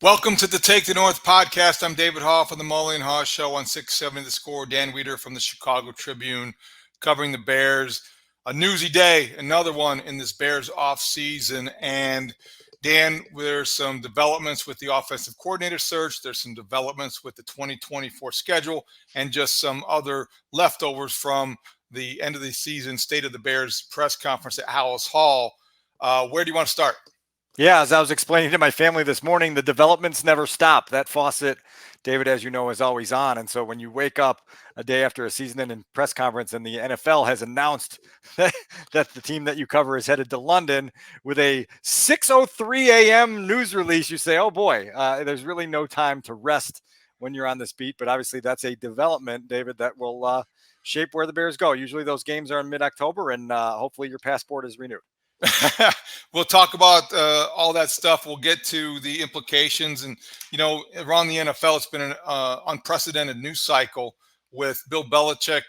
Welcome to the Take the North podcast. I'm David Haugh from the Mully and Haugh Show on 670 The Score. Dan Wiederer from the Chicago Tribune covering the Bears. A newsy day, another one in this Bears offseason. And Dan, there's some developments with the offensive coordinator search. There's some developments with the 2024 schedule and just some other leftovers from the end of the season State of the Bears press conference at Halas Hall. Where do you want to start? Yeah, as I was explaining to my family this morning, the developments never stop. That faucet, David, as you know, is always on. And so when you wake up a day after a season-ending press conference and the NFL has announced that the team that you cover is headed to London with a 6:03 a.m. news release, you say, oh boy, there's really no time to rest when you're on this beat. But obviously that's a development, David, that will shape where the Bears go. Usually those games are in mid-October, and hopefully your passport is renewed. We'll talk about all that stuff. We'll get to the implications. And, you know, around the NFL, it's been an unprecedented news cycle with Bill Belichick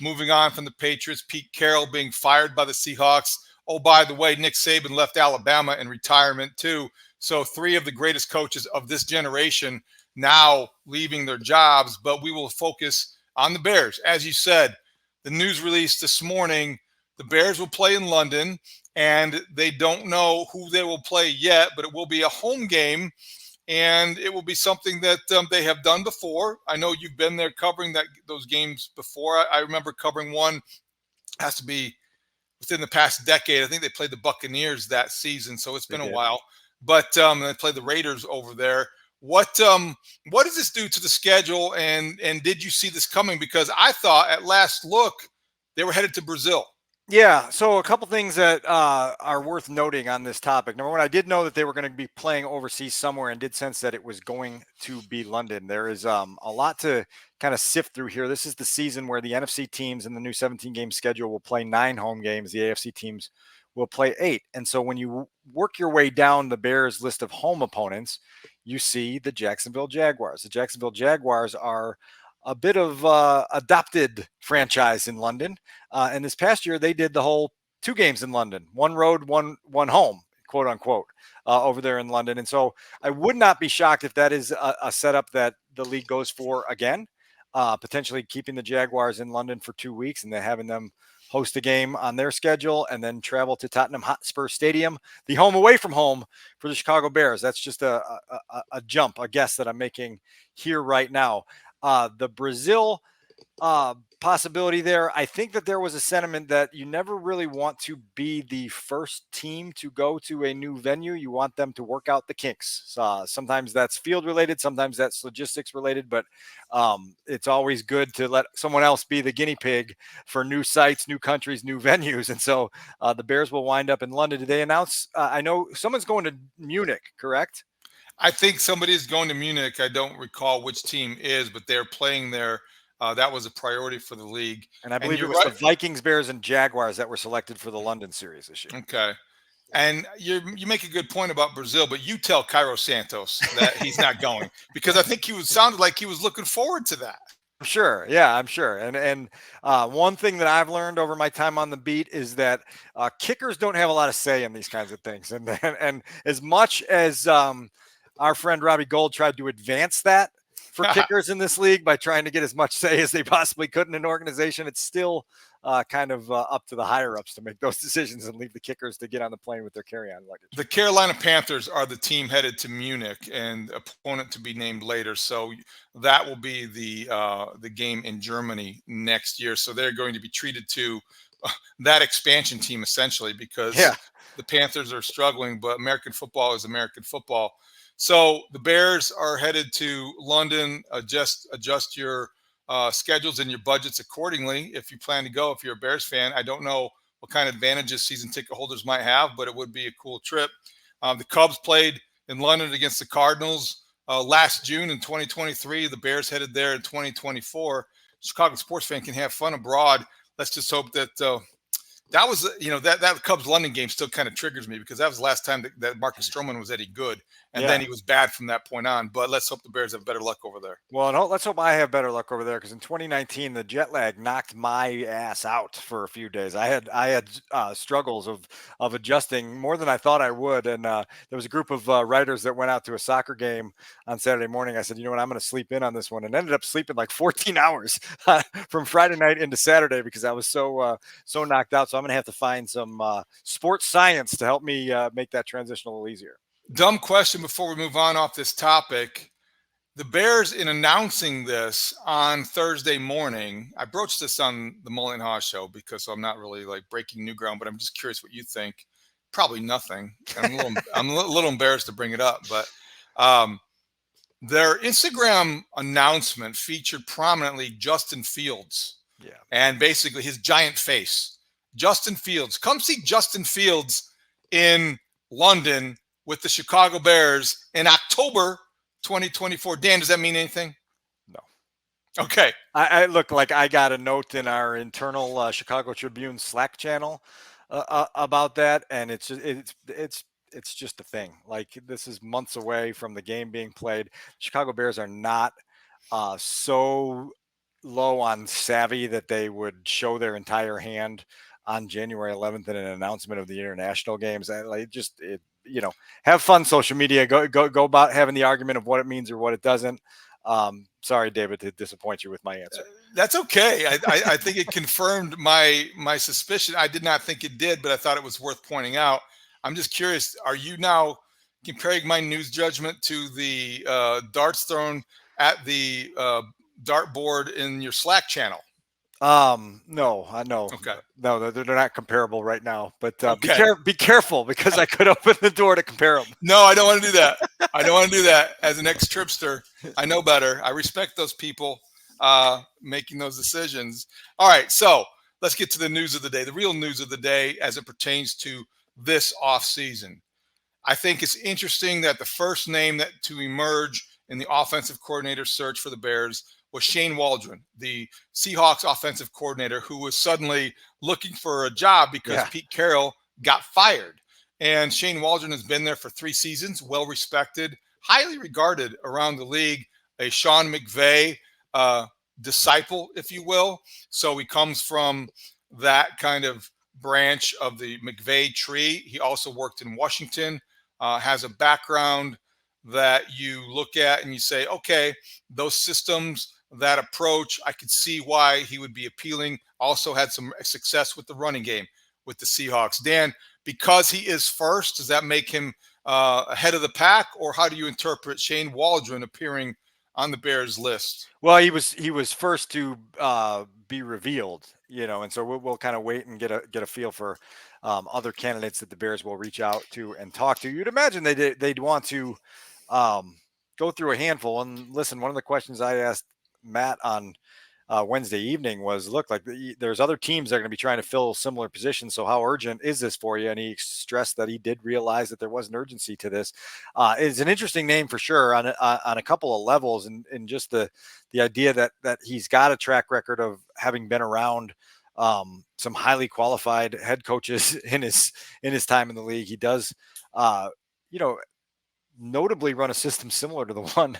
moving on from the Patriots, Pete Carroll being fired by the Seahawks. Oh, by the way, Nick Saban left Alabama in retirement too. So three of the greatest coaches of this generation now leaving their jobs. But we will focus on the Bears. As you said, the news release this morning, the Bears will play in London, and they don't know who they will play yet, but it will be a home game, and it will be something that they have done before. I know you've been there covering those games before. I remember covering one, has to be within the past decade. I think they played the Buccaneers that season, so it's been a while. But they played the Raiders over there. What does this do to the schedule, and did you see this coming? Because I thought at last look they were headed to Brazil. Yeah, so a couple things that are worth noting on this topic. Number one, I did know that they were going to be playing overseas somewhere and did sense that it was going to be London. There is a lot to kind of sift through here. This is the season where the NFC teams in the new 17-game schedule will play 9 home games. The AFC teams will play 8. And so when you work your way down the Bears list of home opponents, you see the Jacksonville Jaguars. The Jacksonville Jaguars are a bit of adopted franchise in London. And this past year, they did the whole 2 games in London, 1 road, one home, quote unquote, over there in London. And so I would not be shocked if that is a setup that the league goes for again, potentially keeping the Jaguars in London for 2 weeks and then having them host a game on their schedule and then travel to Tottenham Hotspur Stadium, the home away from home for the Chicago Bears. That's just a guess that I'm making here right now. The Brazil possibility there, I think that there was a sentiment that you never really want to be the first team to go to a new venue. You want them to work out the kinks. Sometimes that's field related, sometimes that's logistics related, but it's always good to let someone else be the guinea pig for new sites, new countries, new venues. And so the Bears will wind up in London. Did they announce? I know someone's going to Munich, correct? I think somebody is going to Munich. I don't recall which team is, but they're playing there. That was a priority for the league. And I believe it was the Vikings, Bears, and Jaguars that were selected for the London series this year. Okay. And you make a good point about Brazil, but you tell Cairo Santos that he's not going, because I think sounded like he was looking forward to that. Sure. Yeah, I'm sure. And one thing that I've learned over my time on the beat is that kickers don't have a lot of say in these kinds of things. And as much as our friend Robbie Gould tried to advance that for kickers in this league by trying to get as much say as they possibly could in an organization, it's still kind of up to the higher-ups to make those decisions and leave the kickers to get on the plane with their carry-on luggage. The Carolina Panthers are the team headed to Munich, and opponent to be named later. So that will be the game in Germany next year. So they're going to be treated to that expansion team essentially, because the Panthers are struggling, but American football is American football. So the Bears are headed to London. Adjust your schedules and your budgets accordingly if you plan to go. If you're a Bears fan, I don't know what kind of advantages season ticket holders might have, but it would be a cool trip. The Cubs played in London against the Cardinals last June in 2023. The Bears headed there in 2024. Chicago sports fan can have fun abroad. Let's just hope that that was, that Cubs London game still kind of triggers me, because that was the last time that Marcus Stroman was any good. and then he was bad from that point on. But let's hope the Bears have better luck over there. Well, no, let's hope I have better luck over there, because in 2019 the jet lag knocked my ass out for a few days. I had struggles of adjusting more than I thought I would, and there was a group of writers that went out to a soccer game on Saturday morning. I said, you know what, I'm going to sleep in on this one, and ended up sleeping like 14 hours from Friday night into Saturday because I was so knocked out. So I'm going to have to find some sports science to help me make that transition a little easier. Dumb question before we move on off this topic. The Bears, in announcing this on Thursday morning, I broached this on the Mully and Haugh show because I'm not really like breaking new ground, but I'm just curious what you think. Probably nothing. I'm a little embarrassed to bring it up, but their Instagram announcement featured prominently Justin Fields. Yeah. And basically his giant face. Justin Fields. Come see Justin Fields in London with the Chicago Bears in October 2024. Dan, does that mean anything? No. Okay. I look like I got a note in our internal Chicago Tribune Slack channel about that, and it's just a thing. Like, this is months away from the game being played. Chicago Bears are not so low on savvy that they would show their entire hand on January 11th in an announcement of the international games. Have fun, social media. Go about having the argument of what it means or what it doesn't. Sorry, David, to disappoint you with my answer. That's okay. I think it confirmed my suspicion. I did not think it did, but I thought it was worth pointing out. I'm just curious. Are you now comparing my news judgment to the darts thrown at the dartboard in your Slack channel? No. Okay. No, they're not comparable right now, but okay. be careful, because I could open the door to compare them. No, I don't want to do that. I don't want to do that. As an ex-tripster, I know better. I respect those people making those decisions. All right. So let's get to the news of the day, the real news of the day as it pertains to this offseason. I think it's interesting that the first name to emerge in the offensive coordinator search for the Bears was Shane Waldon, the Seahawks offensive coordinator, who was suddenly looking for a job because Pete Carroll got fired. And Shane Waldon has been there for 3 seasons, well-respected, highly regarded around the league, a Sean McVay disciple, if you will. So he comes from that kind of branch of the McVay tree. He also worked in Washington, has a background that you look at and you say, okay, those systems, that approach, I could see why he would be appealing. Also had some success with the running game with the Seahawks. Dan, because he is first, does that make him ahead of the pack, or how do you interpret Shane Waldon appearing on the Bears list? Well, he was first to be revealed, and so we'll kind of wait and get a feel for other candidates that the Bears will reach out to and talk to. You'd imagine they'd want to go through a handful. And listen, one of the questions I asked Matt on Wednesday evening was, look, like there's other teams that are going to be trying to fill similar positions. So how urgent is this for you? And he stressed that he did realize that there was an urgency to this. It's an interesting name for sure on a couple of levels, and just the idea that he's got a track record of having been around some highly qualified head coaches in his time in the league. He does, notably run a system similar to the one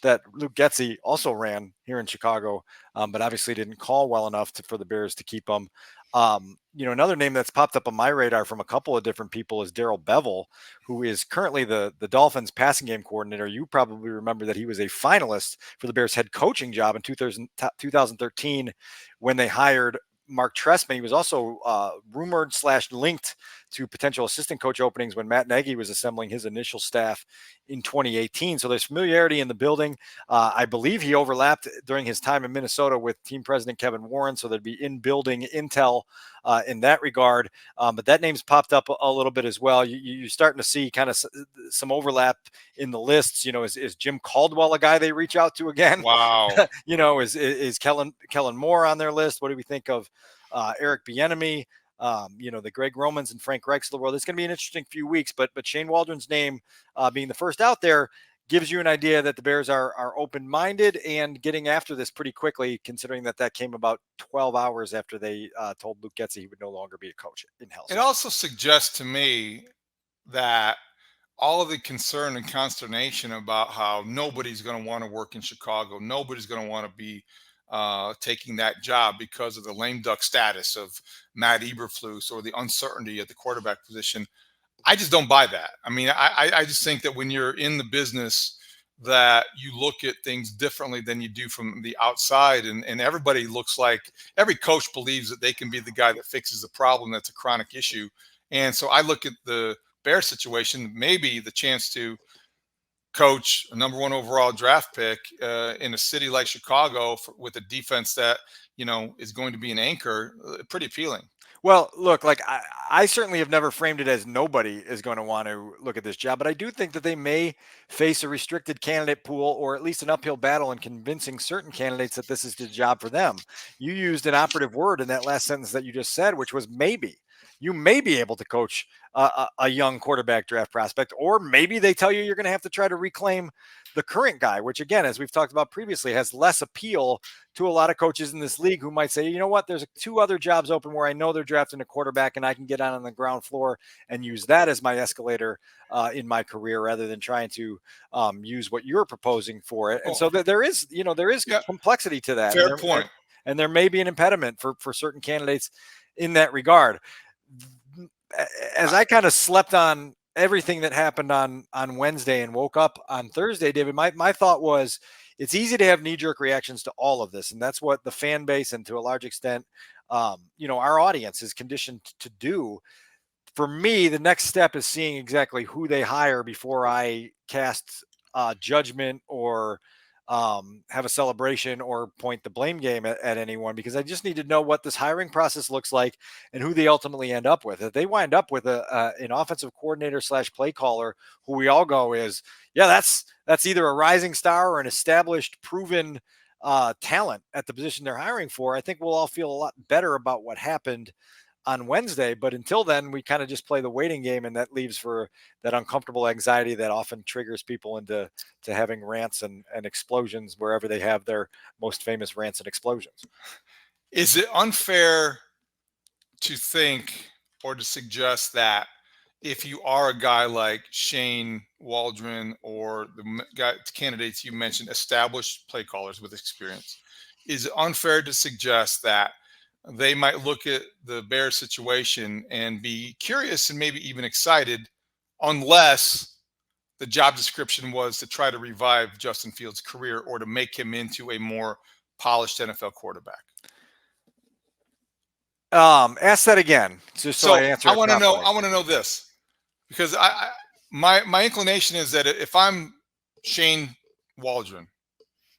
that Luke Getsy also ran here in Chicago, but obviously didn't call well enough for the Bears to keep him. Another name that's popped up on my radar from a couple of different people is Darrell Bevel, who is currently the Dolphins passing game coordinator. You probably remember that he was a finalist for the Bears head coaching job in 2013 when they hired Mark Trestman. He was also rumored / linked to potential assistant coach openings when Matt Nagy was assembling his initial staff in 2018. So there's familiarity in the building. I believe he overlapped during his time in Minnesota with team president Kevin Warren. So there'd be in-building intel in that regard. But that name's popped up a little bit as well. You're starting to see kind of some overlap in the lists. Is Jim Caldwell a guy they reach out to again? Wow. Is Kellen Moore on their list? What do we think of Eric Bieniemy? The Greg Romans and Frank Reichs of the world. It's going to be an interesting few weeks, but Shane Waldron's name being the first out there gives you an idea that the Bears are open-minded and getting after this pretty quickly, considering that came about 12 hours after they told Luke Getsy he would no longer be a coach in Helsinki. It also suggests to me that all of the concern and consternation about how nobody's going to want to work in Chicago, nobody's going to want to be taking that job because of the lame duck status of Matt Eberflus or the uncertainty at the quarterback position. I just don't buy that. I mean, I just think that when you're in the business, that you look at things differently than you do from the outside, and everybody looks like every coach believes that they can be the guy that fixes the problem that's a chronic issue. And so I look at the Bear situation, maybe the chance to coach a number 1 overall draft pick in a city like Chicago with a defense that, is going to be an anchor, pretty appealing. Well, look, like I certainly have never framed it as nobody is going to want to look at this job, but I do think that they may face a restricted candidate pool, or at least an uphill battle in convincing certain candidates that this is the job for them. You used an operative word in that last sentence that you just said, which was maybe. You may be able to coach a young quarterback draft prospect, or maybe they tell you you're going to have to try to reclaim the current guy, which again, as we've talked about previously, has less appeal to a lot of coaches in this league who might say, you know what, there's 2 other jobs open where I know they're drafting a quarterback and I can get on the ground floor and use that as my escalator in my career, rather than trying to use what you're proposing for it. And so there is complexity to that. Fair point. And there may be an impediment for certain candidates in that regard. As I kind of slept on everything that happened on Wednesday and woke up on Thursday, David, my thought was, it's easy to have knee-jerk reactions to all of this, and that's what the fan base and to a large extent, our audience is conditioned to do. For me, the next step is seeing exactly who they hire before I cast judgment or have a celebration or point the blame game at anyone, because I just need to know what this hiring process looks like and who they ultimately end up with. If they wind up with an offensive coordinator / play caller who we all go is, yeah, that's either a rising star or an established, proven talent at the position they're hiring for, I think we'll all feel a lot better about what happened on Wednesday. But until then, we kind of just play the waiting game, and that leaves for that uncomfortable anxiety that often triggers people into having rants and explosions wherever they have their most famous rants and explosions. Is it unfair to think or to suggest that if you are a guy like Shane Waldon or the candidates you mentioned, established play callers with experience, is it unfair to suggest that they might look at the Bears situation and be curious and maybe even excited, unless the job description was to try to revive Justin Fields' career or to make him into a more polished NFL quarterback? Ask that again, just so I answer. I want to know. I want to know this, because my inclination is that if I'm Shane Waldon,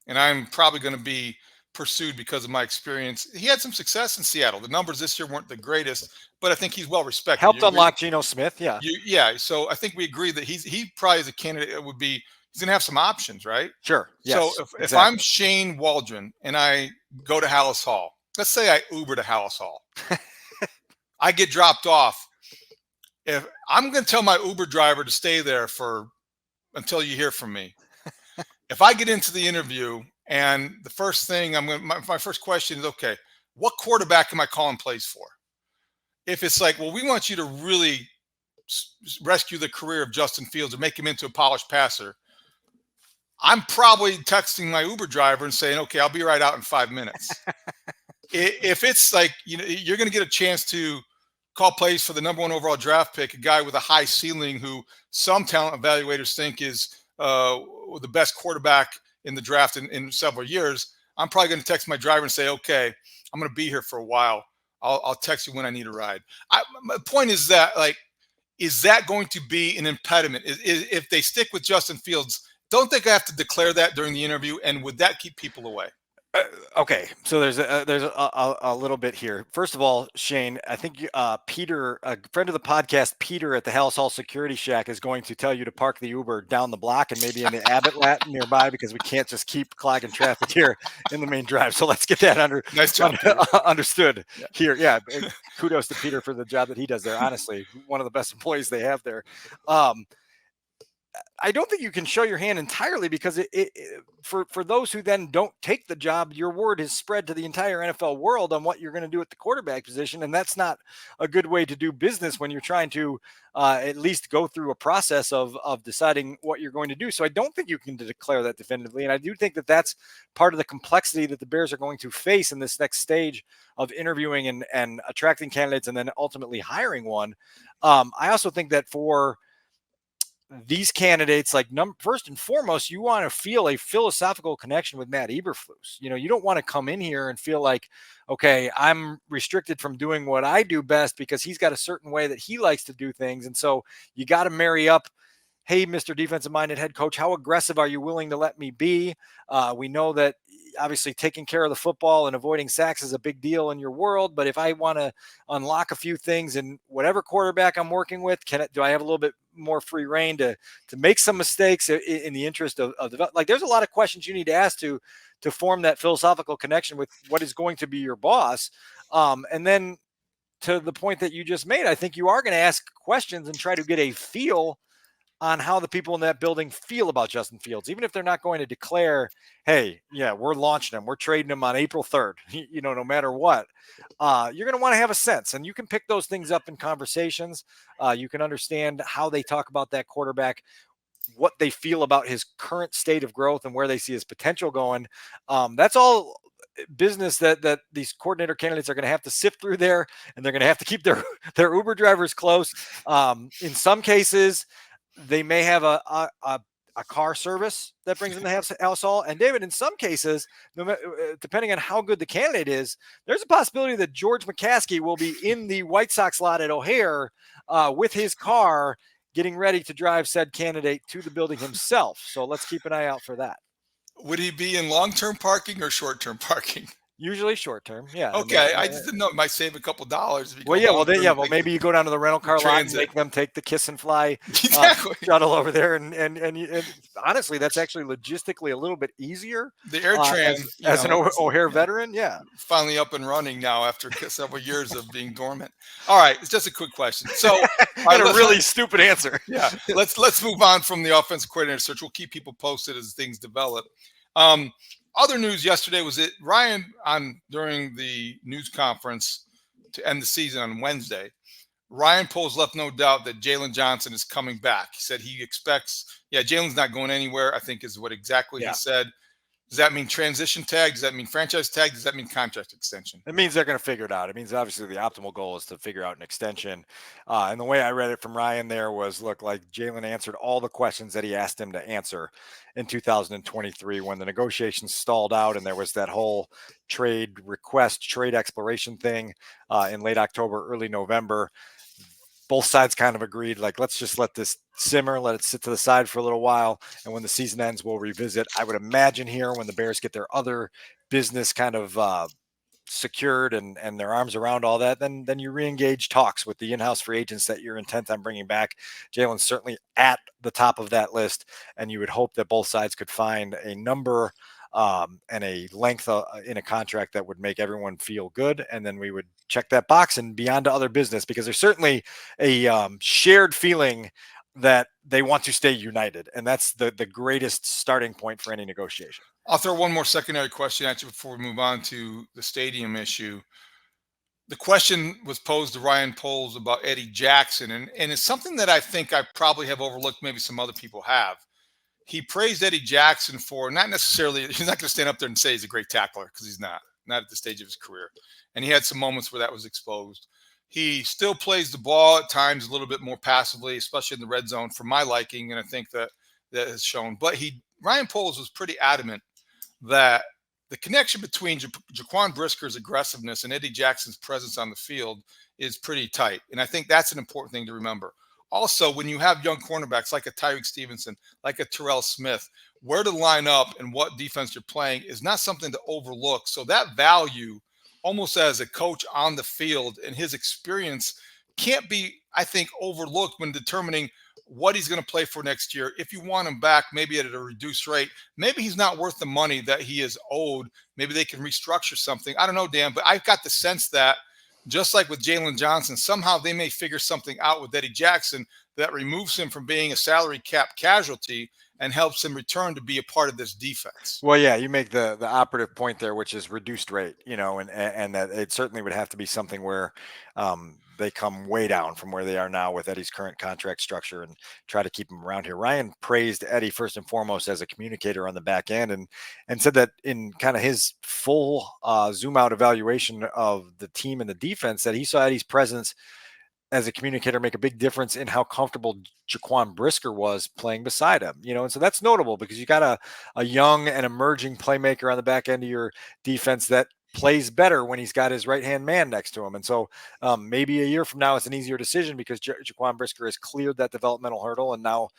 and I'm probably going to be pursued because of my experience. He had some success in Seattle. The numbers this year weren't the greatest, but I think he's well respected. Helped unlock Geno Smith. Yeah. Yeah. So I think we agree that he probably is a candidate that would be, he's going to have some options, right? Sure. Yes, so if I'm Shane Waldon and I go to Halas Hall, let's say I Uber to Halas Hall, I get dropped off. If I'm going to tell my Uber driver to stay there until you hear from me. If I get into the interview and the first thing my first question is, okay, what quarterback am I calling plays for? If it's like, well, we want you to really rescue the career of Justin Fields or make him into a polished passer, I'm probably texting my Uber driver and saying, okay, I'll be right out in 5 minutes. If it's like, you're going to get a chance to call plays for the number 1 overall draft pick, a guy with a high ceiling who some talent evaluators think is the best quarterback in the draft in several years, I'm probably going to text my driver and say, okay, I'm going to be here for a while. I'll text you when I need a ride. My point is that, is that going to be an impediment? If they stick with Justin Fields, don't think I have to declare that during the interview, and would that keep people away? Okay, so there's a little bit here. First of all, Shane, I think Peter, a friend of the podcast, Peter at the Halas Hall Security Shack, is going to tell you to park the Uber down the block and maybe in the Abbott Lat nearby, because we can't just keep clogging traffic here in the main drive. So let's get that understood here. Yeah, kudos to Peter for the job that he does there. Honestly, one of the best employees they have there. I don't think you can show your hand entirely, because for those who then don't take the job, your word is spread to the entire NFL world on what you're going to do at the quarterback position. And that's not a good way to do business when you're trying to at least go through a process of deciding what you're going to do. So I don't think you can declare that definitively. And I do think that that's part of the complexity that the Bears are going to face in this next stage of interviewing and attracting candidates and then ultimately hiring one. I also think that for these candidates, like first and foremost, you want to feel a philosophical connection with Matt Eberflus. You don't want to come in here and feel like, okay, I'm restricted from doing what I do best because he's got a certain way that he likes to do things. And so you got to marry up. Hey, Mr. Defensive minded head coach, how aggressive are you willing to let me be? We know that obviously taking care of the football and avoiding sacks is a big deal in your world. But if I want to unlock a few things in whatever quarterback I'm working with, do I have a little bit more free reign to make some mistakes in the interest of like, there's a lot of questions you need to ask to form that philosophical connection with what is going to be your boss. And then to the point that you just made, I think you are going to ask questions and try to get a feel on how the people in that building feel about Justin Fields, even if they're not going to declare, hey, yeah, we're launching him, we're trading him on April 3rd, no matter what. You're going to want to have a sense, and you can pick those things up in conversations. You can understand how they talk about that quarterback, what they feel about his current state of growth and where they see his potential going. That's all business that these coordinator candidates are going to have to sift through there, and they're going to have to keep their Uber drivers close. In some cases, they may have a car service that brings them to house all. And David, in some cases, depending on how good the candidate is, there's a possibility that George McCaskey will be in the White Sox lot at O'Hare with his car, getting ready to drive said candidate to the building himself. So let's keep an eye out for that. Would he be in long-term parking or short-term parking? Usually short term, yeah. Okay, I just didn't know it might save a couple dollars. Well, maybe you go down to the rental car lot and make them take the kiss and fly shuttle over there, and honestly, that's actually logistically a little bit easier. The AirTran, as an O'Hare veteran, yeah, finally up and running now after several years of being dormant. All right, it's just a quick question. So, a really stupid answer. Yeah, let's move on from the offensive coordinator search. We'll keep people posted as things develop. Other news yesterday was that Ryan, during the news conference to end the season on Wednesday, Ryan Poles left no doubt that Jaylen Johnson is coming back. He said he expects, Jaylen's not going anywhere, I think is what exactly he said. Does that mean transition tag? Does that mean franchise tag? Does that mean contract extension? It means they're going to figure it out. It means obviously the optimal goal is to figure out an extension. And the way I read it from Ryan there was, look, like Jaylen answered all the questions that he asked him to answer in 2023 when the negotiations stalled out and there was that whole trade exploration thing in late October, early November. Both sides kind of agreed, like, let's just let this simmer, let it sit to the side for a little while. And when the season ends, we'll revisit. I would imagine here when the Bears get their other business kind of secured and their arms around all that, then you re-engage talks with the in-house free agents that you're intent on bringing back. Jaylen's certainly at the top of that list. And you would hope that both sides could find a number and a length in a contract that would make everyone feel good. And then we would check that box and be on to other business, because there's certainly a shared feeling that they want to stay united. And that's the greatest starting point for any negotiation. I'll throw one more secondary question at you before we move on to the stadium issue. The question was posed to Ryan Poles about Eddie Jackson, and it's something that I think I probably have overlooked, maybe some other people have. He praised Eddie Jackson for not necessarily, he's not going to stand up there and say he's a great tackler, because he's not at the stage of his career. And he had some moments where that was exposed. He still plays the ball at times a little bit more passively, especially in the red zone for my liking. And I think that has shown. But Ryan Poles was pretty adamant that the connection between Jaquan Brisker's aggressiveness and Eddie Jackson's presence on the field is pretty tight. And I think that's an important thing to remember. Also, when you have young cornerbacks like a Tyreek Stevenson, like a Terrell Smith, where to line up and what defense you're playing is not something to overlook. So that value, almost as a coach on the field, and his experience can't be, I think, overlooked when determining what he's going to play for next year. If you want him back, maybe at a reduced rate, maybe he's not worth the money that he is owed. Maybe they can restructure something. I don't know, Dan, but I've got the sense that just like with Jaylen Johnson, somehow they may figure something out with Eddie Jackson that removes him from being a salary cap casualty and helps him return to be a part of this defense. Well, yeah, you make the operative point there, which is reduced rate, and that it certainly would have to be something where they come way down from where they are now with Eddie's current contract structure and try to keep him around here. Ryan praised Eddie first and foremost as a communicator on the back end and said that in kind of his full zoom out evaluation of the team and the defense, that he saw Eddie's presence as a communicator make a big difference in how comfortable Jaquan Brisker was playing beside him, and so that's notable because you got a young and emerging playmaker on the back end of your defense that plays better when he's got his right-hand man next to him. And so maybe a year from now, it's an easier decision because Jaquan Brisker has cleared that developmental hurdle and now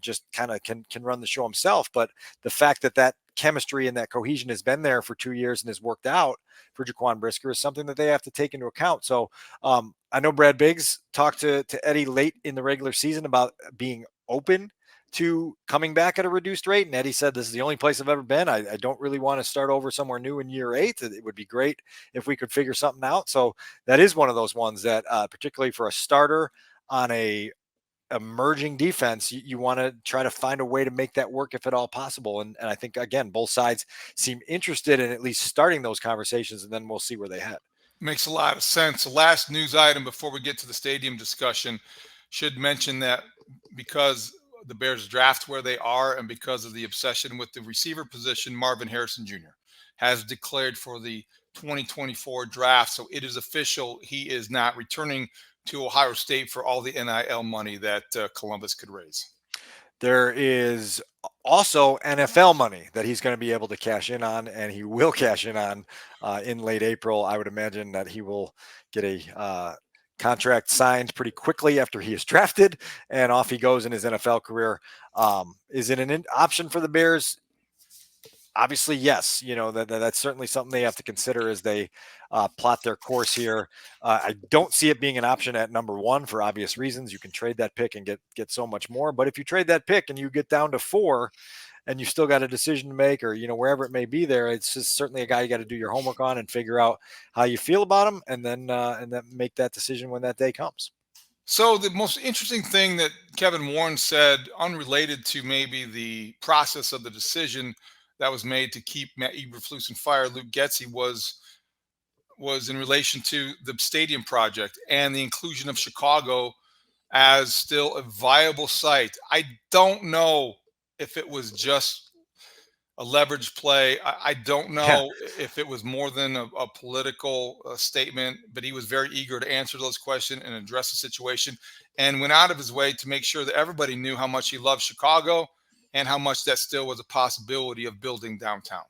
just kind of can run the show himself. But the fact that chemistry and that cohesion has been there for 2 years and has worked out for Jaquan Brisker is something that they have to take into account. So I know Brad Biggs talked to Eddie late in the regular season about being open to coming back at a reduced rate. And Eddie said, this is the only place I've ever been. I don't really want to start over somewhere new in year 8. It would be great if we could figure something out. So that is one of those ones that particularly for a starter on a emerging defense, you want to try to find a way to make that work if at all possible. And I think, again, both sides seem interested in at least starting those conversations, and then we'll see where they head. Makes a lot of sense. The last news item before we get to the stadium discussion should mention that because the Bears draft where they are and because of the obsession with the receiver position, Marvin Harrison Jr. has declared for the 2024 draft. So it is official. He is not returning to Ohio State for all the NIL money that Columbus could raise. There is also NFL money that he's going to be able to cash in on, and he will cash in on in late April. I would imagine that he will get a contract signed pretty quickly after he is drafted, and off he goes in his NFL career. Is it an option for the Bears? Obviously, yes. That's certainly something they have to consider as they plot their course here. I don't see it being an option at number 1 for obvious reasons. You can trade that pick and get so much more. But if you trade that pick and you get down to 4 and you still got a decision to make, or, wherever it may be there, it's just certainly a guy you got to do your homework on and figure out how you feel about him and then make that decision when that day comes. So the most interesting thing that Kevin Warren said, unrelated to maybe the process of the decision that was made to keep Matt Eberflus and fire Luke Getsy, was in relation to the stadium project and the inclusion of Chicago as still a viable site. I don't know if it was just a leverage play. I don't know if it was more than a political statement, but he was very eager to answer those questions and address the situation and went out of his way to make sure that everybody knew how much he loved Chicago and how much that still was a possibility of building downtown.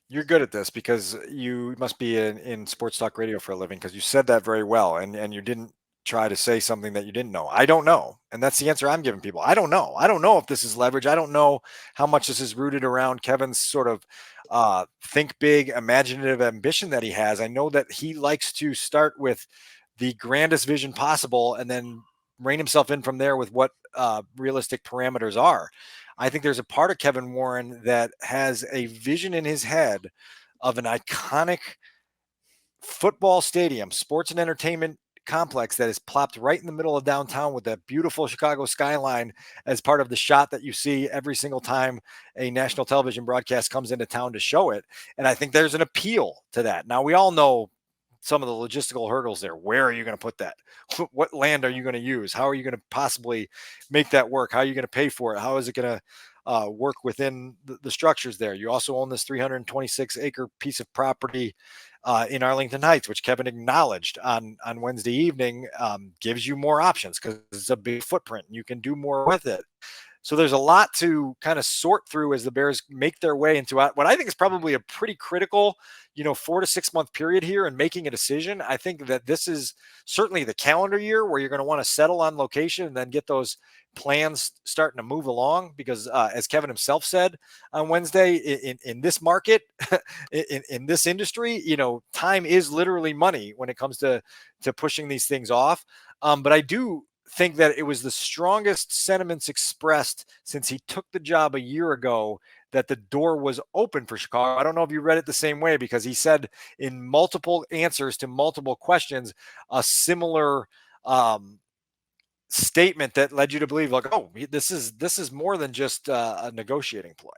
You're good at this because you must be in sports talk radio for a living, because you said that very well, and you didn't try to say something that you didn't know. I don't know. And that's the answer I'm giving people. I don't know. I don't know if this is leverage. I don't know how much this is rooted around Kevin's sort of think big, imaginative ambition that he has. I know that he likes to start with the grandest vision possible and then rein himself in from there with what realistic parameters are. I think there's a part of Kevin Warren that has a vision in his head of an iconic football stadium, sports and entertainment complex that is plopped right in the middle of downtown with that beautiful Chicago skyline as part of the shot that you see every single time a national television broadcast comes into town to show it. And I think there's an appeal to that. Now, we all know some of the logistical hurdles there. Where are you going to put that? What land are you going to use? How are you going to possibly make that work? How are you going to pay for it? How is it going to work within the structures there? You also own this 326-acre piece of property in Arlington Heights, which Kevin acknowledged on Wednesday evening, gives you more options because it's a big footprint. You can do more with it. So there's a lot to kind of sort through as the Bears make their way into what I think is probably a pretty critical, 4 to 6 month period here and making a decision. I think that this is certainly the calendar year where you're going to want to settle on location and then get those plans starting to move along because as Kevin himself said on Wednesday, in this market, in this industry, time is literally money when it comes to pushing these things off. But I do think that it was the strongest sentiments expressed since he took the job a year ago that the door was open for Chicago. I don't know if you read it the same way, because he said in multiple answers to multiple questions a similar statement that led you to believe, like, oh, this is more than just a negotiating ploy?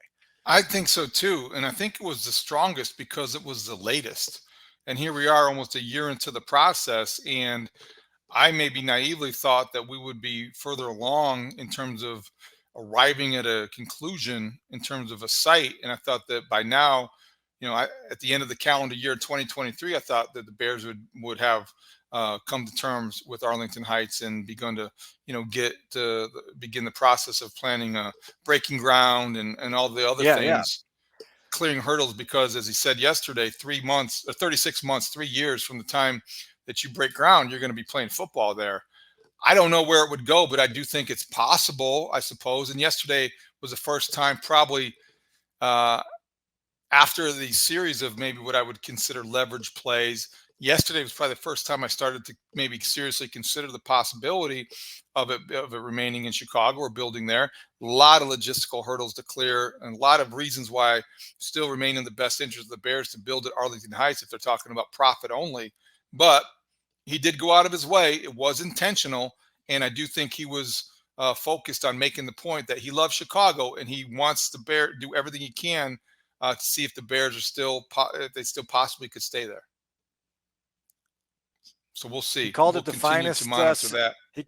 I think so too. And I think it was the strongest because it was the latest. And here we are almost a year into the process. And I maybe naively thought that we would be further along in terms of arriving at a conclusion in terms of a site. And I thought that by now, at the end of the calendar year 2023, I thought that the Bears would have come to terms with Arlington Heights and begun to, begin the process of planning breaking ground and all the other things, clearing hurdles. Because as he said yesterday, 3 months or 36 months, 3 years from the time that you break ground, you're going to be playing football there. I don't know where it would go, but I do think it's possible, I suppose. And yesterday was the first time probably after the series of maybe what I would consider leverage plays. Yesterday was probably the first time I started to maybe seriously consider the possibility of it remaining in Chicago or building there. A lot of logistical hurdles to clear and a lot of reasons why I still remain in the best interest of the Bears to build at Arlington Heights if they're talking about profit only. But he did go out of his way. It was intentional. And I do think he was focused on making the point that he loves Chicago and he wants the Bears do everything he can to see if the Bears are still, if they still possibly could stay there. So we'll see. He called we'll it the continue finest. To monitor that.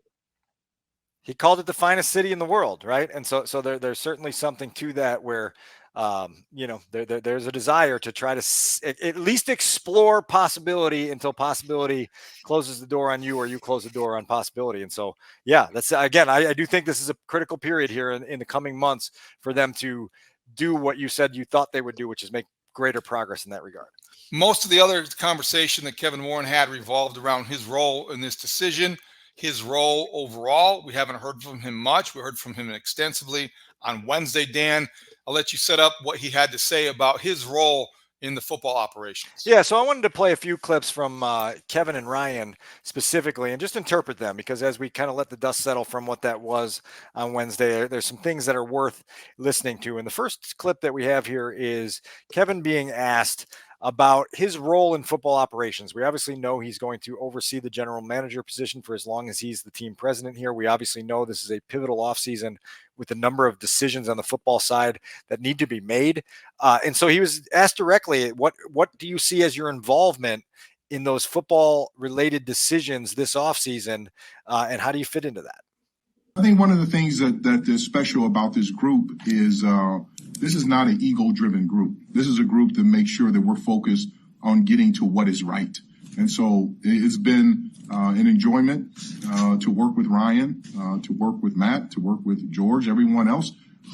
He called it the finest city in the world, right? And so there's certainly something to that where, there's a desire to try to at least explore possibility until possibility closes the door on you or you close the door on possibility. And so, yeah, that's again, I do think this is a critical period here in the coming months for them to do what you said you thought they would do, which is make greater progress in that regard. Most of the other conversation that Kevin Warren had revolved around his role in this decision, his role overall. We haven't heard from him much. We heard from him extensively on Wednesday. Dan, I'll let you set up what he had to say about his role in the football operations. Yeah, so I wanted to play a few clips from Kevin and Ryan specifically and just interpret them, because as we kind of let the dust settle from what that was on Wednesday, there's some things that are worth listening to. And the first clip that we have here is Kevin being asked about his role in football operations. We obviously know he's going to oversee the general manager position for as long as he's the team president here. We obviously know this is a pivotal offseason with a number of decisions on the football side that need to be made. And so he was asked directly, what do you see as your involvement in those football related decisions this offseason? And how do you fit into that? I think one of the things that is special about this group is this is not an ego-driven group. This is a group that makes sure that we're focused on getting to what is right. And so it's been an enjoyment to work with Ryan, to work with Matt, to work with George, everyone else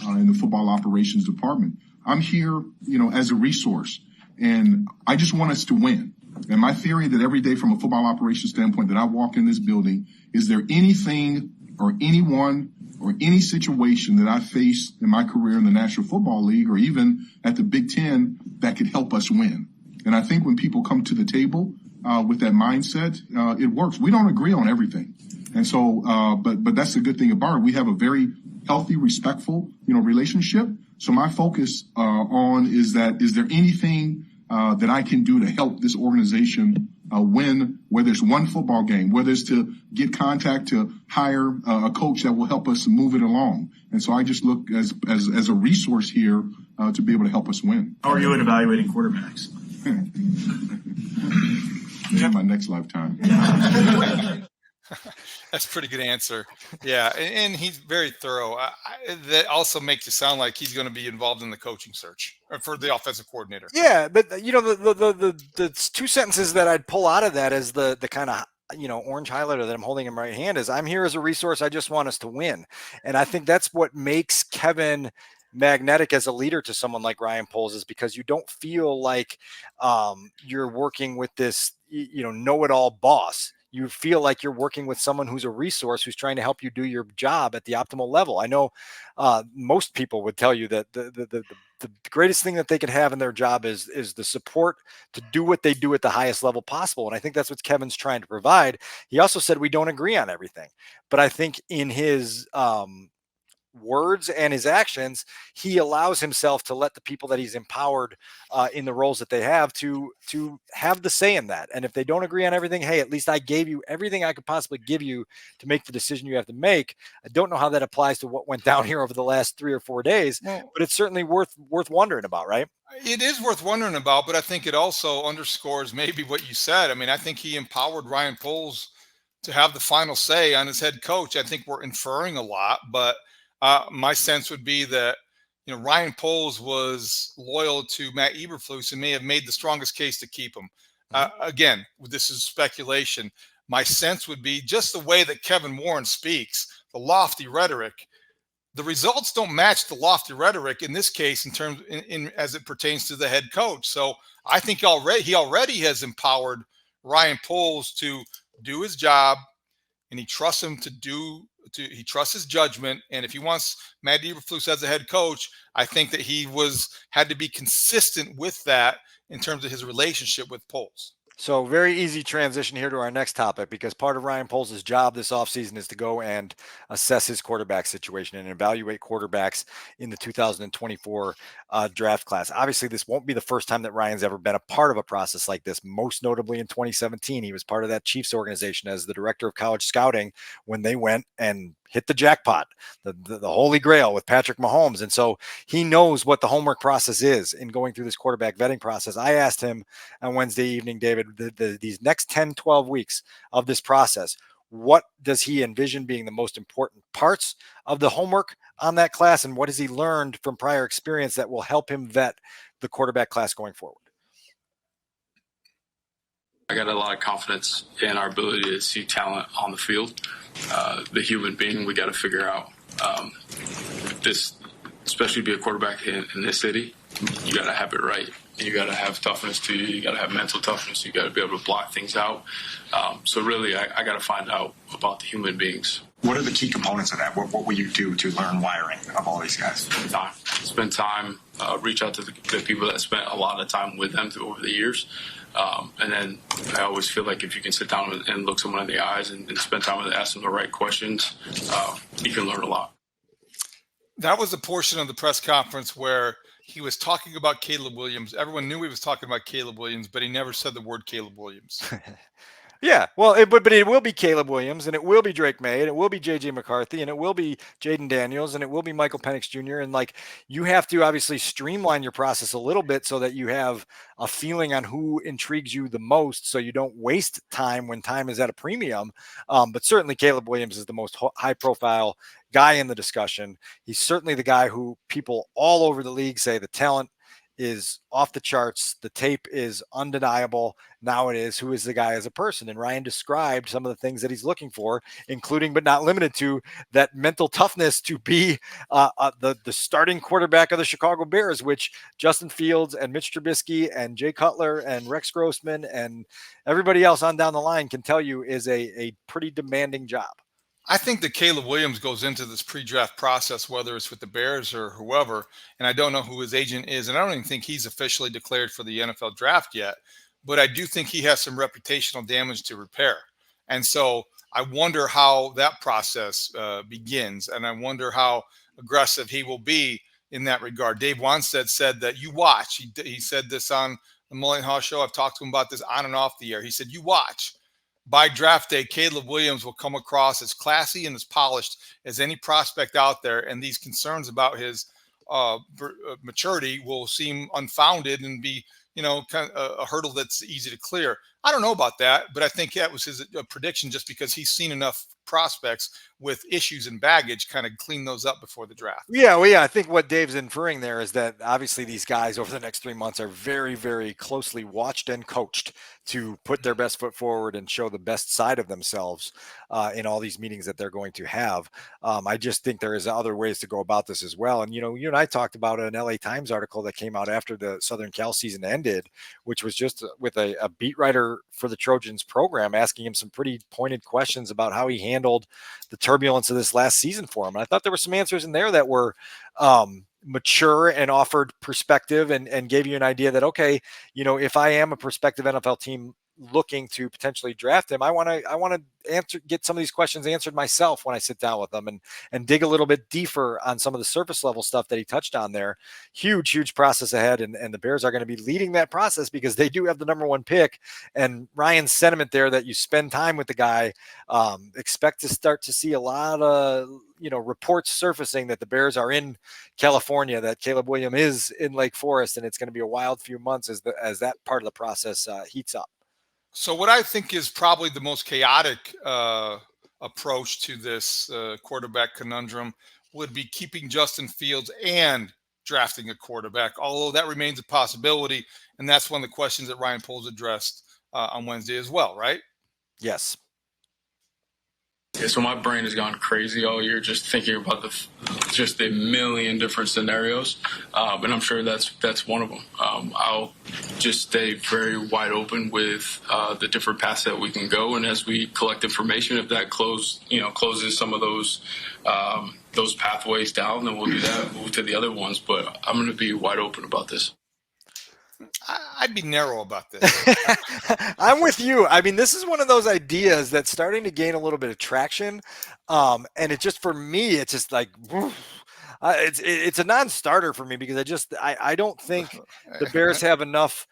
in the football operations department. I'm here, as a resource, and I just want us to win. And my theory that every day from a football operations standpoint that I walk in this building, is there anything or anyone or any situation that I faced in my career in the National Football League or even at the Big Ten that could help us win? And I think when people come to the table with that mindset, it works. We don't agree on everything. And so, but that's the good thing about it. We have a very healthy, respectful, relationship. So my focus is there anything that I can do to help this organization win, whether it's one football game, whether it's to get contact to hire a coach that will help us move it along. And so I just look as a resource here to be able to help us win. How are you at evaluating quarterbacks? In my next lifetime. That's a pretty good answer. Yeah, and he's very thorough. That also makes it sound like he's going to be involved in the coaching search for the offensive coordinator. Yeah, but the two sentences that I'd pull out of that as the kind of orange highlighter that I'm holding in my right hand is, I'm here as a resource. I just want us to win. And I think that's what makes Kevin magnetic as a leader to someone like Ryan Poles, is because you don't feel like you're working with this, know-it-all boss. You feel like you're working with someone who's a resource, who's trying to help you do your job at the optimal level. I know most people would tell you that the greatest thing that they could have in their job is the support to do what they do at the highest level possible. And I think that's what Kevin's trying to provide. He also said we don't agree on everything, but I think in his words and his actions, he allows himself to let the people that he's empowered in the roles that they have to have the say in that. And if they don't agree on everything, hey, at least I gave you everything I could possibly give you to make the decision you have to make. I don't know how that applies to what went down here over the last 3 or 4 days, but it's certainly worth wondering about, right? It is worth wondering about, but I think it also underscores maybe what you said. I mean, I think he empowered Ryan Poles to have the final say on his head coach. I think we're inferring a lot, but my sense would be that Ryan Poles was loyal to Matt Eberflus and may have made the strongest case to keep him. Again, this is speculation. My sense would be just the way that Kevin Warren speaks, the lofty rhetoric. The results don't match the lofty rhetoric in this case in terms as it pertains to the head coach. So I think he already has empowered Ryan Poles to do his job, and he trusts him he trusts his judgment. And if he wants Matt Eberflus as a head coach, I think that he had to be consistent with that in terms of his relationship with Poles. So very easy transition here to our next topic, because part of Ryan Poles' job this offseason is to go and assess his quarterback situation and evaluate quarterbacks in the 2024 draft class. Obviously, this won't be the first time that Ryan's ever been a part of a process like this. Most notably in 2017, he was part of that Chiefs organization as the director of college scouting when they went and hit the jackpot, the holy grail with Patrick Mahomes. And so he knows what the homework process is in going through this quarterback vetting process. I asked him on Wednesday evening, David, these next 10, 12 weeks of this process, what does he envision being the most important parts of the homework on that class? And what has he learned from prior experience that will help him vet the quarterback class going forward? I got a lot of confidence in our ability to see talent on the field. The human being, we got to figure out this, especially be a quarterback in this city. You got to have it right. You got to have toughness too. You got to have mental toughness. You got to be able to block things out. So really, I got to find out about the human beings. What are the key components of that? What will you do to learn wiring of all these guys? Spend time, reach out to the people that spent a lot of time with them over the years. And then I always feel like if you can sit down and look someone in the eyes and spend time with them, ask them the right questions, you can learn a lot. That was a portion of the press conference where he was talking about Caleb Williams. Everyone knew he was talking about Caleb Williams, but he never said the word Caleb Williams. Yeah, well, but it will be Caleb Williams, and it will be Drake May, and it will be J.J. McCarthy, and it will be Jaden Daniels, and it will be Michael Penix Jr. And you have to obviously streamline your process a little bit so that you have a feeling on who intrigues you the most, so you don't waste time when time is at a premium. But certainly Caleb Williams is the most high-profile guy in the discussion. He's certainly the guy who people all over the league say the talent is off the charts. The tape is undeniable. Now it is, who is the guy as a person? And Ryan described some of the things that he's looking for, including but not limited to that mental toughness to be the starting quarterback of the Chicago Bears, which Justin Fields and Mitch Trubisky and Jay Cutler and Rex Grossman and everybody else on down the line can tell you is a pretty demanding job. I think that Caleb Williams goes into this pre-draft process, whether it's with the Bears or whoever, and I don't know who his agent is, and I don't even think he's officially declared for the NFL draft yet, but I do think he has some reputational damage to repair. And so I wonder how that process begins, and I wonder how aggressive he will be in that regard. Dave Wanstead said that you watch. He said this on the Mullen Haugh show. I've talked to him about this on and off the air. He said, you watch. By draft day, Caleb Williams will come across as classy and as polished as any prospect out there, and these concerns about his maturity will seem unfounded and be, kind of a hurdle that's easy to clear. I don't know about that, but I think that was his prediction just because he's seen enough prospects with issues and baggage kind of clean those up before the draft. Yeah, well, yeah, I think what Dave's inferring there is that obviously these guys over the next 3 months are very, very closely watched and coached to put their best foot forward and show the best side of themselves in all these meetings that they're going to have. I just think there is other ways to go about this as well. And, you and I talked about an LA Times article that came out after the Southern Cal season ended, which was just with a beat writer for the Trojans program asking him some pretty pointed questions about how he handled the turbulence of this last season for him. And I thought there were some answers in there that were mature and offered perspective and gave you an idea that, okay, if I am a prospective NFL team looking to potentially draft him, I want to get some of these questions answered myself when I sit down with them and dig a little bit deeper on some of the surface level stuff that he touched on there. Huge process ahead. And the Bears are going to be leading that process because they do have the number 1 pick. And Ryan's sentiment there that you spend time with the guy, expect to start to see a lot of, reports surfacing that the Bears are in California, that Caleb Williams is in Lake Forest, and it's going to be a wild few months as that part of the process heats up. So what I think is probably the most chaotic approach to this quarterback conundrum would be keeping Justin Fields and drafting a quarterback, although that remains a possibility. And that's one of the questions that Ryan Poles addressed on Wednesday as well, right? Yes. Yeah, so my brain has gone crazy all year just thinking about just a million different scenarios, and I'm sure that's one of them. I'll just stay very wide open with the different paths that we can go, and as we collect information, if that closes some of those pathways down, then we'll do that, move to the other ones. But I'm going to be wide open about this. I'd be narrow about this. I'm with you. I mean, this is one of those ideas that's starting to gain a little bit of traction. And it just, for me, it's just like, it's a non-starter for me because I don't think the Bears have enough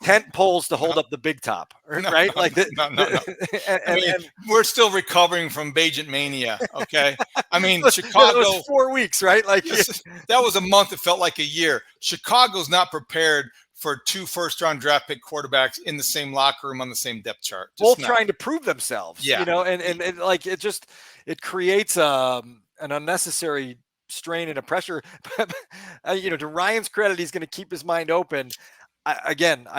tent poles to hold up the big top, right? We're still recovering from Bagent mania. Okay. I mean, Chicago, it was 4 weeks, right? That was a month. It felt like a year. Chicago's not prepared for 2 first-round draft pick quarterbacks in the same locker room on the same depth chart. Both trying to prove themselves, yeah. It creates an unnecessary strain and a pressure. To Ryan's credit, he's going to keep his mind open. I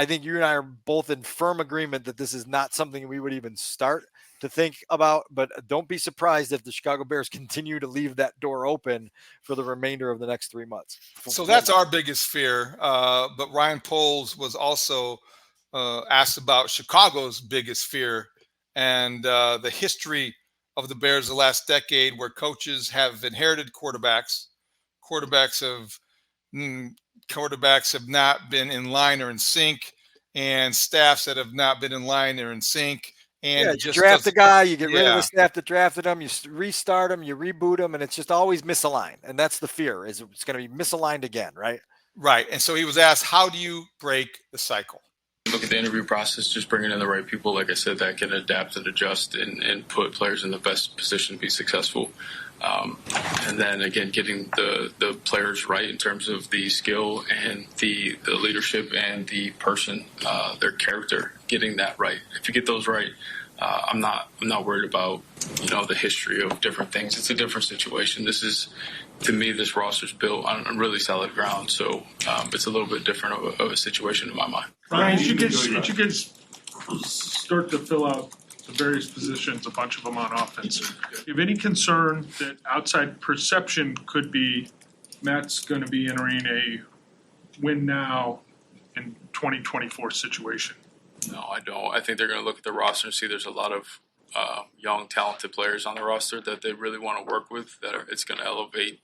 think you and I are both in firm agreement that this is not something we would even start to think about, but don't be surprised if the Chicago Bears continue to leave that door open for the remainder of the next 3 months. So that's our biggest fear. But Ryan Poles was also asked about Chicago's biggest fear and the history of the Bears the last decade, where coaches have inherited quarterbacks. Quarterbacks have not been in line or in sync, and staffs that have not been in line or in sync. And you draft a guy, you get rid of the staff that drafted him, you restart him, you reboot him, and it's just always misaligned. And that's the fear, is it's going to be misaligned again, right? Right. And so he was asked, how do you break the cycle? Look at the interview process, just bringing in the right people, like I said, that can adapt and adjust and put players in the best position to be successful. And then, again, getting the players right in terms of the skill and the leadership and the person, their character, getting that right. If you get those right, I'm not worried about, the history of different things. It's a different situation. This is, to me, this roster's built on really solid ground. So it's a little bit different of a situation in my mind. Ryan, you guys start to fill out the various positions, a bunch of them on offense. Do you have any concern that outside perception could be Matt's going to be entering a win now in 2024 situation? No, I don't. I think they're going to look at the roster and see there's a lot of young, talented players on the roster that they really want to work with, it's going to elevate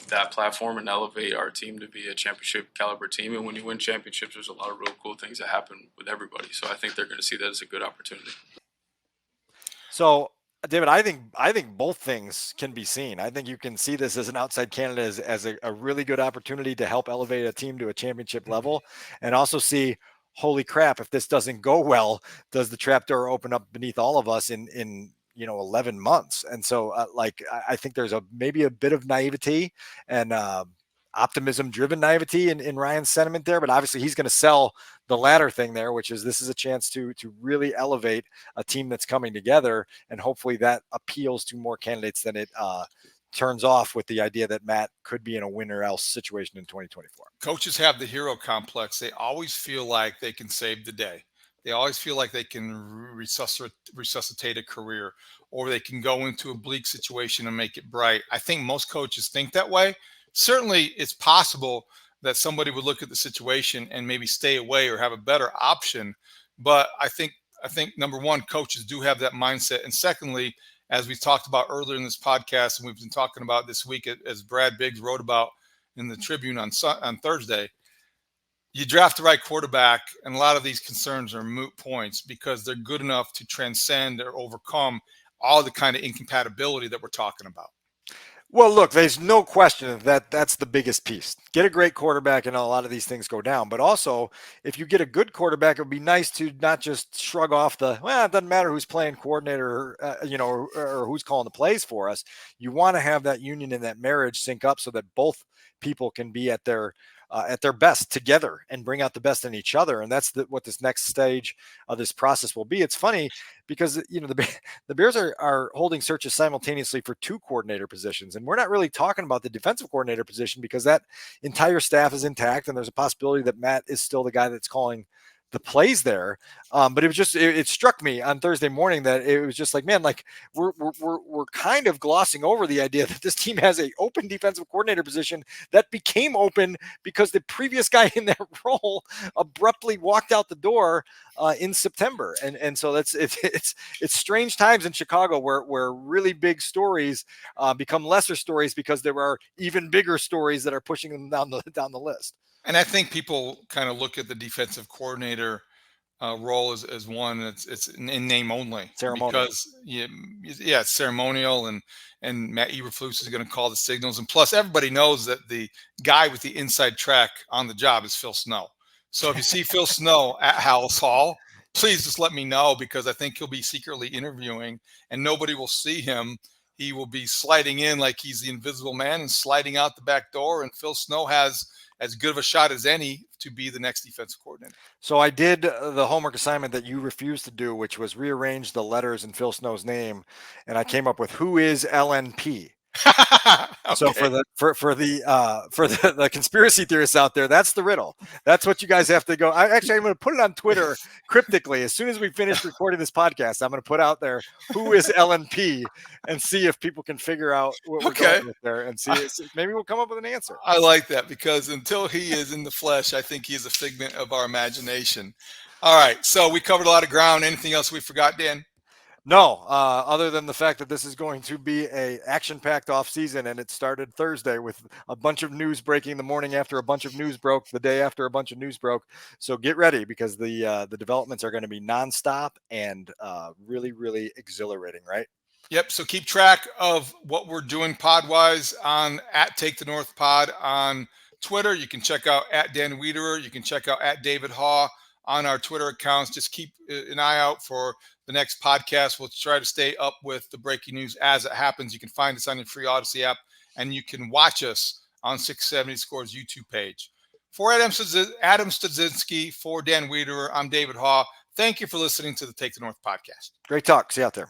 that platform and elevate our team to be a championship caliber team. And when you win championships, there's a lot of real cool things that happen with everybody. So I think they're going to see that as a good opportunity. So, David, I think both things can be seen. I think you can see this as an outside candidate as a really good opportunity to help elevate a team to a championship level, and also see, holy crap, if this doesn't go well, does the trapdoor open up beneath all of us in 11 months? And so I think there's maybe a bit of naivety and optimism driven naivety in Ryan's sentiment there, but obviously he's going to sell the latter thing there, which is this is a chance to really elevate a team that's coming together. And hopefully that appeals to more candidates than it turns off with the idea that Matt could be in a win or else situation in 2024. Coaches have the hero complex. They always feel like they can save the day. They always feel like they can resuscitate a career, or they can go into a bleak situation and make it bright. I think most coaches think that way. Certainly it's possible that somebody would look at the situation and maybe stay away or have a better option. But I think number one, coaches do have that mindset. And secondly, as we talked about earlier in this podcast, and we've been talking about this week, as Brad Biggs wrote about in the Tribune on Thursday, you draft the right quarterback, and a lot of these concerns are moot points because they're good enough to transcend or overcome all the kind of incompatibility that we're talking about. Well, look, there's no question that that's the biggest piece. Get a great quarterback and a lot of these things go down. But also, if you get a good quarterback, it would be nice to not just shrug off it doesn't matter who's playing coordinator, or who's calling the plays for us. You want to have that union and that marriage sync up so that both people can be at their best together and bring out the best in each other. And that's what this next stage of this process will be. It's funny because, the Bears are holding searches simultaneously for 2 coordinator positions. And we're not really talking about the defensive coordinator position because that entire staff is intact. And there's a possibility that Matt is still the guy that's calling the plays there. But it was just, it struck me on Thursday morning that it was just like, man, like we're kind of glossing over the idea that this team has a open defensive coordinator position that became open because the previous guy in that role abruptly walked out the door in September. And so it's strange times in Chicago where really big stories become lesser stories because there are even bigger stories that are pushing them down the list. And I think people kind of look at the defensive coordinator role as one. It's in name only, ceremonial. Because it's ceremonial, and Matt Eberflus is going to call the signals, and plus everybody knows that the guy with the inside track on the job is Phil Snow. So if you see Phil Snow at Halas Hall, please just let me know, because I think he'll be secretly interviewing, and nobody will see him. He will be sliding in like he's the invisible man and sliding out the back door, and Phil Snow has as good of a shot as any to be the next defensive coordinator. So I did the homework assignment that you refused to do, which was rearrange the letters in Phil Snow's name. And I came up with who is LNP. Okay. So for the conspiracy theorists out there, that's the riddle. That's what you guys have to go. I'm going to put it on Twitter cryptically. As soon as we finish recording this podcast, I'm going to put out there who is LNP and see if people can figure out what we're going with there, and see maybe we'll come up with an answer. I like that, because until he is in the flesh, I think he is a figment of our imagination. All right, so we covered a lot of ground. Anything else we forgot, Dan? No, other than the fact that this is going to be a action-packed offseason, and it started Thursday with a bunch of news breaking the morning after a bunch of news broke, the day after a bunch of news broke. So get ready, because the developments are going to be nonstop and really, really exhilarating, right? Yep. So keep track of what we're doing pod-wise on @TakeTheNorthPod on Twitter. You can check out @Dan Wiederer. You can check out @David Haugh on our Twitter accounts. Just keep an eye out for the next podcast. We'll try to stay up with the breaking news as it happens. You can find us on your free Odyssey app, and you can watch us on 670 Scores YouTube page. For Adam Studzinski, for Dan Wiederer, I'm David Haugh. Thank you for listening to the Take the North podcast. Great talk. See you out there.